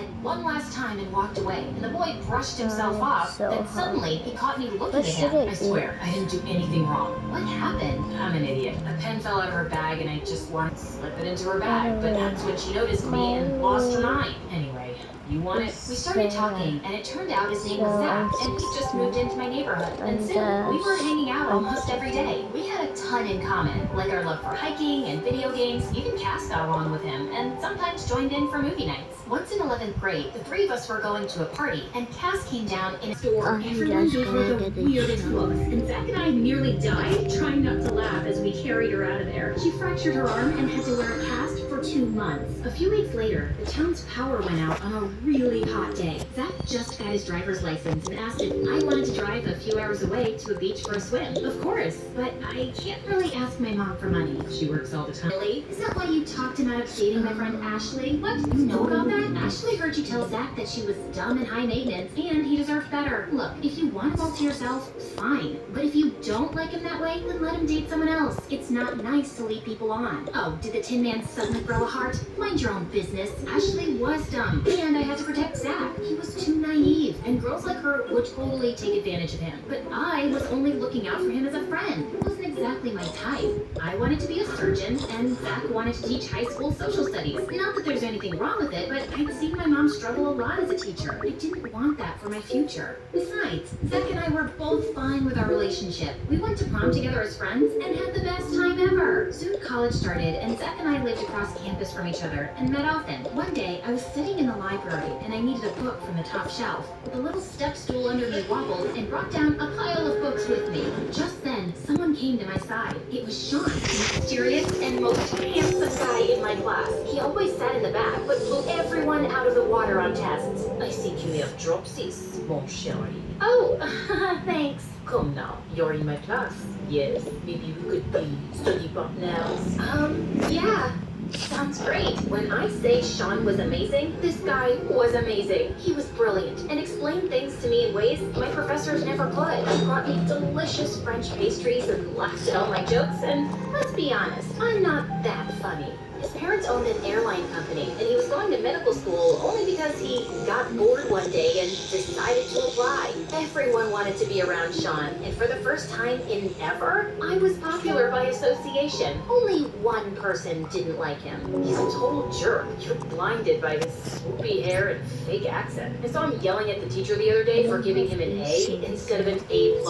at one last time and walked away, and the boy brushed himself off. Then suddenly, he caught me looking at him. I swear, I didn't do anything wrong. What happened? I'm an idiot. A pen fell out of her bag, and I just wanted to slip it into her bag. But that's when she noticed me and lost her mind. Anyway, you want it? We started talking, and it turned out his name was Zach, and he just moved into my neighborhood. And soon, we were hanging out almost every day. We had a ton in common, like our love for hiking and video games. Even Cass got along with him, and sometimes joined in for movie nights. Once in 11th grade, the three of us were going to a party, and Cass came down in a store. Everyone gave her the weirdest looks, and Zach and I nearly died trying not to laugh as we carried her out of there. She fractured her arm and had to wear a cast for 2 months. A few weeks later, the town's power went out on a really hot day. Zach just got his driver's license and asked if I wanted to drive a few hours away to a beach for a swim. Of course, but I can't really ask my mom for money. She works all the time. Really? Is that why you talked him out of dating my friend Ashley? What? You know about that? Ashley heard you tell Zach that she was dumb and high maintenance, and he deserved better. Look, if you want him all to yourself, fine. But if you don't like him that way, then let him date someone else. It's not nice to lead people on. Oh, did the Tin Man suddenly grow a heart? Mind your own business. Ashley was dumb, and I had to protect Zach. He was too naive, and girls like her would totally take advantage of him. But I was only looking out for him as a friend. It wasn't exactly my type. I wanted to be a surgeon, and Zach wanted to teach high school social studies. Not that there's anything wrong with it, but I'd seen my mom struggle a lot as a teacher. I didn't want that for my future. Besides, Zach and I were both fine with our relationship. We went to prom together as friends and had the best time ever. Soon college started, and Zach and I lived across campus from each other and met often. One day, I was sitting in the library, and I needed a book from the top shelf. The little step stool under me wobbled and brought down a pile of books with me. Just then, someone came to my side. It was Sean, the mysterious and most handsome guy in my class. He always sat in the back, but blew everyone out of the water on tests. I think you have dropsies, mon chéri. Oh, thanks. Come now, you're in my class. Yes, maybe we could be study partners. Yeah. Sounds great. When I say Sean was amazing, this guy was amazing. He was brilliant and explained things to me in ways my professors never could. He brought me delicious French pastries and laughed at all my jokes, and let's be honest, I'm not that funny. His parents owned an airline company, and he was going to medical school only because he got bored one day and decided to apply. Everyone wanted to be around Sean, and for the first time in ever, I was popular by association. Only one person didn't like him. He's a total jerk. You're blinded by his swoopy hair and fake accent. I saw him yelling at the teacher the other day for giving him an A instead of an A+.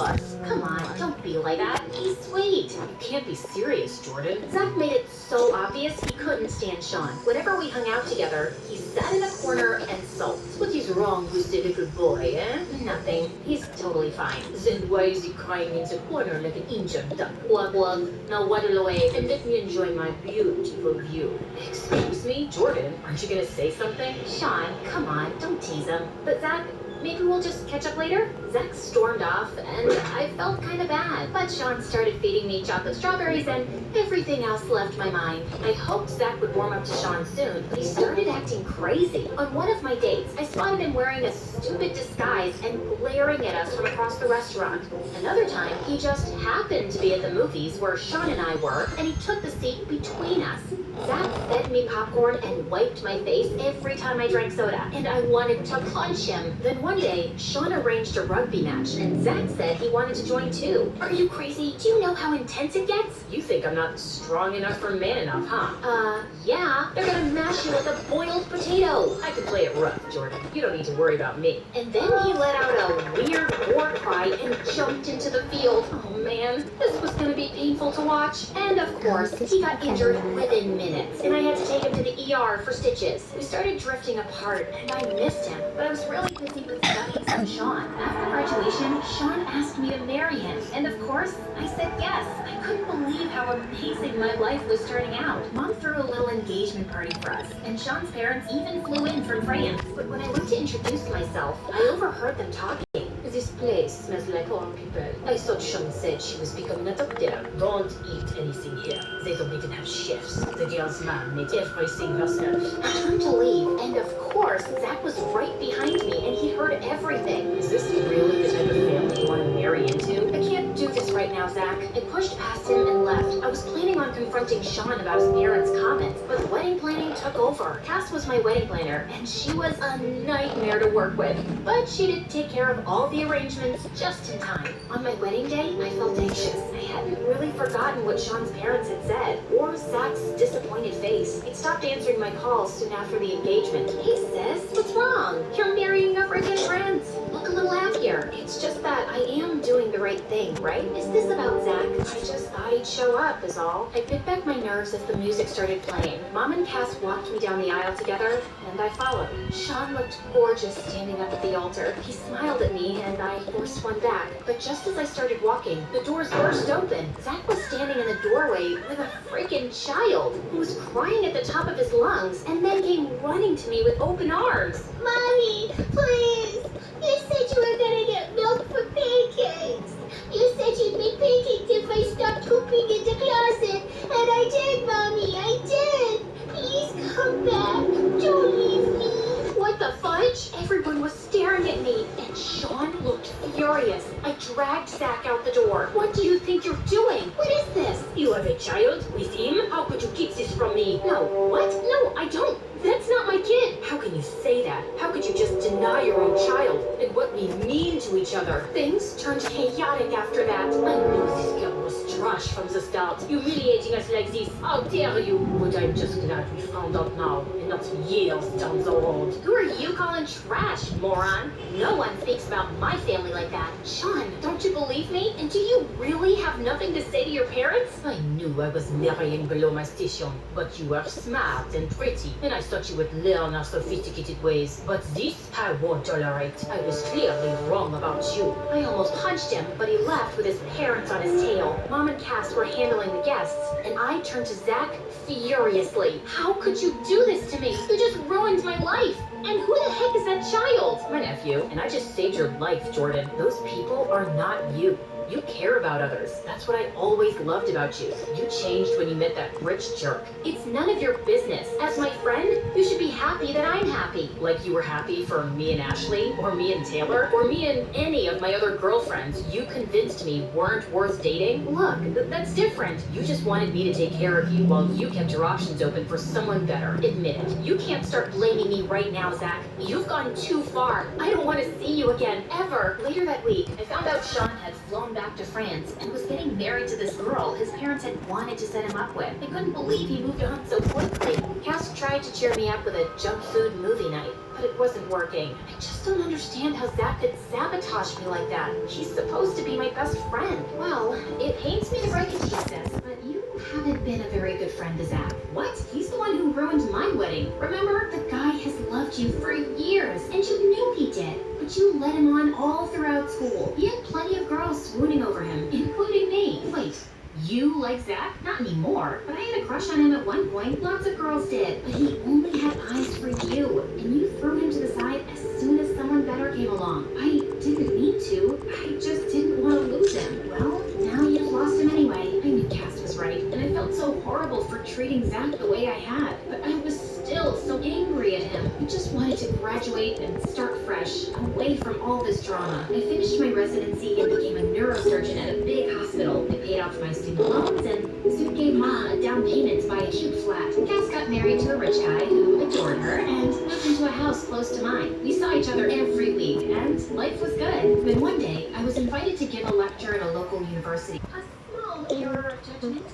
Come on, don't be like that. He's sweet. You can't be serious, Jordan. Zach made it so obvious he couldn't stand Sean. Whenever we hung out together, he sat in a corner and sulked. What is wrong with the little boy, eh? Nothing. He's totally fine. Then why is he crying in the corner like an injured duck? Wug wug. Now waddle away and let me enjoy my beautiful view. Excuse me? Jordan, aren't you gonna say something? Sean, come on, don't tease him. But Zach, maybe we'll just catch up later? Zach stormed off, and I felt kind of bad. But Sean started feeding me chocolate strawberries, and everything else left my mind. I hoped Zach would warm up to Sean soon, but he started acting crazy. On one of my dates, I spotted him wearing a stupid disguise and glaring at us from across the restaurant. Another time, he just happened to be at the movies where Sean and I were, and he took the seat between us. Zach fed me popcorn and wiped my face every time I drank soda, and I wanted to punch him. Then one day, Sean arranged a rugby match, and Zach said he wanted to join too. Are you crazy? Do you know how intense it gets? You think I'm not strong enough or man enough, huh? Yeah. They're gonna mash you like a boiled potato. I can play it rough, Jordan. You don't need to worry about me. And then he let out a weird war cry and jumped into the field. Oh man, this was gonna be painful to watch. And of course, he got injured within minutes, and I had to take him to the ER for stitches. We started drifting apart, and I missed him, but I was really busy with studies and Sean. After graduation, Sean asked me to marry him, and of course, I said yes. I couldn't believe how amazing my life was turning out. Mom threw a little engagement party for us, and Sean's parents even flew in from France. But when I went to introduce myself, I overheard them talking. This place smells like old people. I thought Sean said she was becoming a doctor. Don't eat anything here. They don't even have chefs. The girl's mom made everything herself. I turned to leave, and of course, Zach was right behind me, and he heard everything. Is this really the type of family you want to marry? very into. I can't do this right now, Zach. I pushed past him and left. I was planning on confronting Sean about his parents' comments, but wedding planning took over. Cass was my wedding planner, and she was a nightmare to work with. But she did take care of all the arrangements just in time. On my wedding day, I felt anxious. I hadn't really forgotten what Sean's parents had said, or Zach's disappointed face. He stopped answering my calls soon after the engagement. Hey sis, what's wrong? You're marrying your freaking friends. Look a little happier. It's just that I am doing the right thing, right? Is this about Zach? I just thought he'd show up is all. I bit back my nerves as the music started playing. Mom and Cass walked me down the aisle together, and I followed. Sean looked gorgeous standing up at the altar. He smiled at me, and I forced one back. But just as I started walking, the doors burst open. Zach was standing in the doorway with a freaking child who was crying at the top of his lungs and then came running to me with open arms. Mommy, please! You said you were gonna get milk for pancakes. You said you'd make pancakes if I stopped pooping in the closet. And I did, Mommy, I did. Please come back. Don't leave me. What the fudge? Everyone was staring at me, and Sean looked furious. I dragged Zach out the door. What do you think you're doing? What is this? You have a child with him? How could you keep this from me? No. What? No, I don't. That's not my kid. How can you say that? How could you just deny your own child and what we mean to each other? Things turned chaotic after that. I knew this girl was trash from the start. Humiliating us like this. How dare you? But I'm just glad we found out now and not years down the road. Who are you calling trash, moron? No one speaks about my family like that. Sean, don't you believe me? And do you really have nothing to say to your parents? I knew I was marrying below my station, but you were smart and pretty, and I thought you would learn our sophisticated ways. But this I won't tolerate. I was clearly wrong about you. I almost punched him, but he left with his parents on his tail. Mom and Cass were handling the guests, and I turned to Zach furiously. How could you do this to me? You just ruined my life. And who the heck is that child? My nephew. And I just saved your life, Jordan. Those people are not you. You care about others. That's what I always loved about you. You changed when you met that rich jerk. It's none of your business. As my friend, you should be happy that I'm happy. Like you were happy for me and Ashley, or me and Taylor, or me and any of my other girlfriends you convinced me weren't worth dating. Look, that's different. You just wanted me to take care of you while you kept your options open for someone better. Admit it. You can't start blaming me right now, Zach. You've gone too far. I don't want to see you again, ever. Later that week, I found out Sean had flown back to France and was getting married to this girl his parents had wanted to set him up with. I couldn't believe he moved on so quickly. Cass tried to cheer me up with a junk food movie night, but it wasn't working. I just don't understand how Zach could sabotage me like that. He's supposed to be my best friend. Well, it pains me to break it to you, sis, but you haven't been a very good friend to Zach. What? He's the one who ruined my wedding. Remember? The guy has loved you for years, and you knew he did. But you led him on all throughout school. He had plenty of girls swooning over him, including me. Wait, you like Zach? Not anymore, but I had a crush on him at one point. Lots of girls did, but he only had eyes for you, and you threw him to the side as soon as someone better came along. I didn't mean to. I just didn't want to lose him. Well, now you've lost him anyway. I knew Cass was right, and I felt so horrible for treating Zach the way I had, but I was still so angry at him. I just wanted to graduate and start fresh, away from all this drama. I finished my residency and became a neurosurgeon at a big hospital. I paid off my student loans and soon gave Mom a down payment to buy a cute flat. Cass got married to a rich guy who adored her and moved into a house close to mine. We saw each other every week, and life was good. Then one day, I was invited to give a lecture at a local university. A small error of judgment.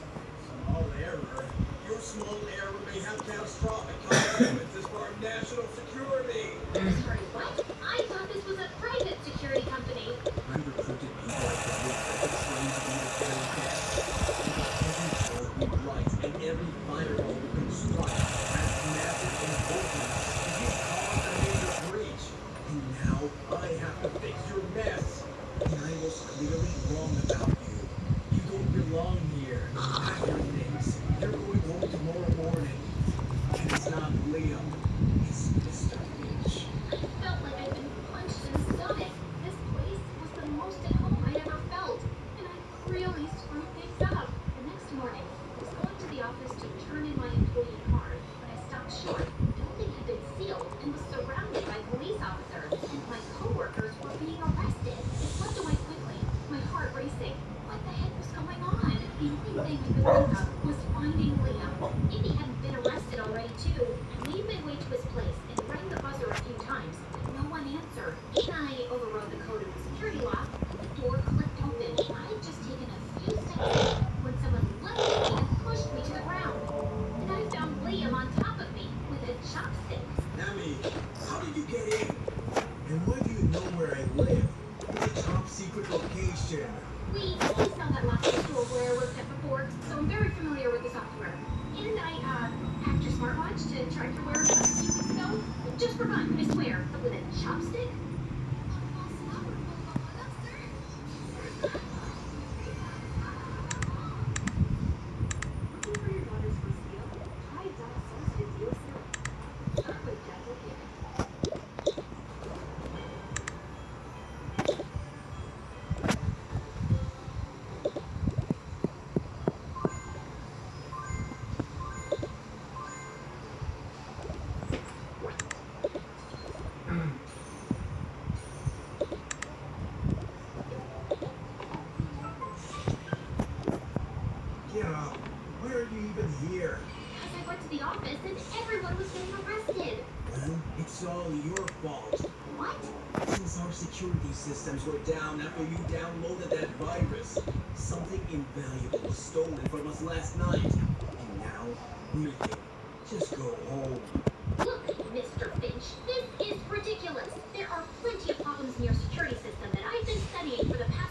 Small error? Your small error may have catastrophic consequences for our national security. Sorry, what? I thought this was a private security company. I recruited people like the book that could train to be the very best. Every code we write and every firewall we construct has massive importance. You've caused a major breach. And now I have to fix your mess. And I was clearly wrong about you. You don't belong here. Pack your things. You're going home tomorrow morning. And it's not Liam. It's Mr. Finch. thing I could think of was finding Liam. If he hadn't been arrested already too, I made my way to his place and rang the buzzer a few times, but no one answered. Then I overrode the code of the security lock. The door clicked open. I had just taken a few steps when someone lifted me and pushed me to the ground. And I found Liam on top of me with a chopstick. Emmy, how did you get in? And why do you know where I live? It's a top secret location. We always found that locked store where I worked at before, so I'm very familiar with the software. And I hacked your smartwatch to track your whereabouts a few weeks ago. Just for fun, I swear. With a chopstick? Looking for your daughter's first deal? Try Dot Deal Serum. Start with dental care. Get up. Why are you even here? As I went to the office and everyone was getting arrested. Well, it's all your fault. What? Since our security systems were down after you downloaded that virus, something invaluable was stolen from us last night. And now, we think, just go home. Look, Mr. Finch, this is ridiculous. There are plenty of problems in your security system that I've been studying for the past